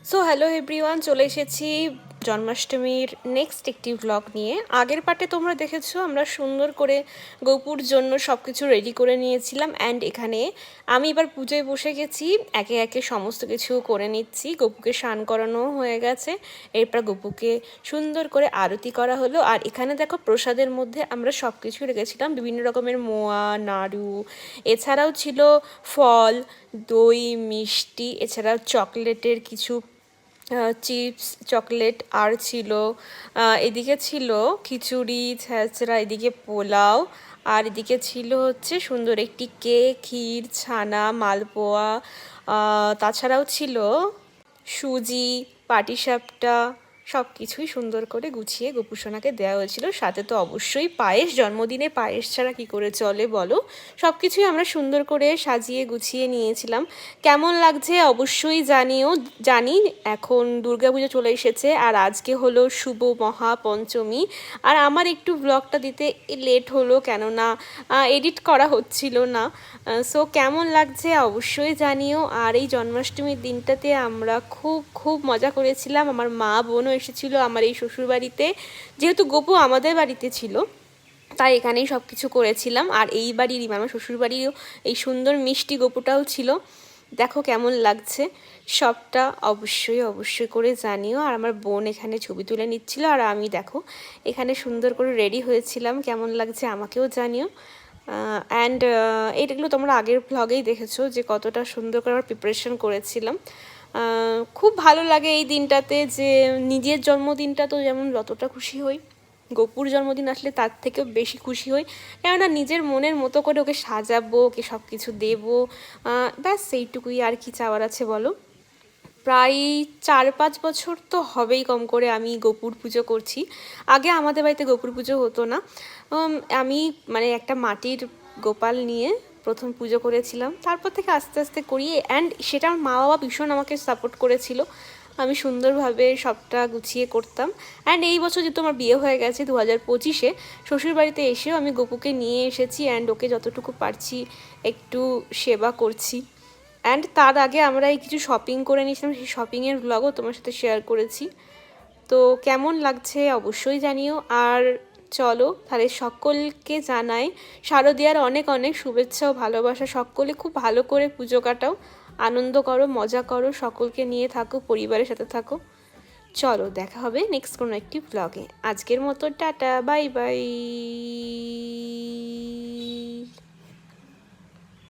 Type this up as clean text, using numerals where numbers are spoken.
So hello everyone, চলে এসেছি জন্মাষ্টমীর নেক্সট একটি ব্লগ নিয়ে। আগের পার্টে তোমরা দেখেছো আমরা সুন্দর করে গোপুর জন্য সব কিছু রেডি করে নিয়েছিলাম, অ্যান্ড এখানে আমি এবার পুজোয় বসে গেছি। একে একে সমস্ত কিছু করে নিচ্ছি। গোপুকে স্নান করানো হয়ে গেছে, এরপর গোপুকে সুন্দর করে আরতি করা হলো। আর এখানে দেখো প্রসাদের মধ্যে আমরা সব কিছু রেখেছিলাম, বিভিন্ন রকমের মোয়া, নাড়ু, এছাড়াও ছিল ফল, দই, মিষ্টি, এছাড়াও চকলেটের কিছু চিপস, চকলেট, আর ছিল এদিকে ছিল খিচুড়ি, ছ্যাঁচড়া, এদিকে পোলাও, আর এদিকে ছিল হচ্ছে সুন্দর একটি কেক, ক্ষীর, ছানা, মালপোয়া, তাছাড়াও ছিল সুজি, পাটিসাপটা, সব কিছুই সুন্দর করে গুছিয়ে গোপুসোনাকে দেওয়া হয়েছিল। সাথে তো অবশ্যই পায়েস, জন্মদিনে পায়েস ছাড়া কী করে চলে বলো। সব কিছুই আমরা সুন্দর করে সাজিয়ে গুছিয়ে নিয়েছিলাম। কেমন লাগছে অবশ্যই জানিও। জানি এখন দুর্গাপুজো চলে এসেছে, আর আজকে হলো শুভ মহাপঞ্চমী। আর আমার একটু ব্লগটা দিতে লেট হলো, কেননা এডিট করা হচ্ছিল না। সো কেমন লাগছে অবশ্যই জানিও। আর এই জন্মাষ্টমীর দিনটাতে আমরা খুব খুব মজা করেছিলাম। আমার মা বোনও এসেছিলো আমার এই শ্বশুরবাড়িতে, যেহেতু গোপু আমাদের বাড়িতে ছিল তাই এখানেই সব কিছু করেছিলাম। আর এই বাড়িরই আমার শ্বশুরবাড়িরও এই সুন্দর মিষ্টি গোপুটাও ছিল। দেখো কেমন লাগছে সবটা অবশ্যই অবশ্যই করে জানিও। আর আমার বোন এখানে ছবি তুলে নিচ্ছিল, আর আমি দেখো এখানে সুন্দর করে রেডি হয়েছিলাম। কেমন লাগছে আমাকেও জানিও। অ্যান্ড এইগুলো তোমরা আগের ভ্লগেই দেখেছো যে কতটা সুন্দর করে আমরা প্রিপারেশন করেছিলাম। খুব ভালো লাগে এই দিনটাতে, যে নিজের জন্মদিনটা তো যেমন যতটা খুশি হই, গোপুর জন্মদিন আসলে তার থেকেও বেশি খুশি হই, কেননা নিজের মনের মতো করে ওকে সাজাবো, ওকে সব কিছু দেবো। ব্যাস সেইটুকুই, আর কি চাওয়ার আছে বলো। প্রায় 4-5 বছর তো হবেই কম করে আমি গোপুর পুজো করছি। আগে আমাদের বাড়িতে গোপুর পুজো হতো না। আমি মানে একটা মাটির গোপাল নিয়ে প্রথম পুজো করেছিলাম, তারপর থেকে আস্তে আস্তে করি। অ্যান্ড সেটা আমার মা বাবা ভীষণ আমাকে সাপোর্ট করেছিল, আমি সুন্দরভাবে সবটা গুছিয়ে করতাম। অ্যান্ড এই বছর যেহেতু আমার বিয়ে হয়ে গেছে 2025-এ, শ্বশুরবাড়িতে এসেও আমি গোপুকে নিয়ে এসেছি, অ্যান্ড ওকে যতটুকু পারছি একটু সেবা করছি। অ্যান্ড তার আগে আমরা এই কিছু শপিং করে নিয়েছিলাম, সেই শপিংয়ের ব্লগও তোমার সাথে শেয়ার করেছি। তো কেমন লাগছে অবশ্যই জানিও। আর চলো তাহলে সকলকে জানাই শারদীয়ার অনেক অনেক শুভেচ্ছা ও ভালোবাসা। সকলে খুব ভালো করে পুজো কাটাও, আনন্দ করো, মজা করো, সকলকে নিয়ে থাকো, পরিবারের সাথে থাকো। চলো দেখা হবে নেক্সট কোনো একটি ব্লগে। আজকের মতো টাটা, বাই বাই।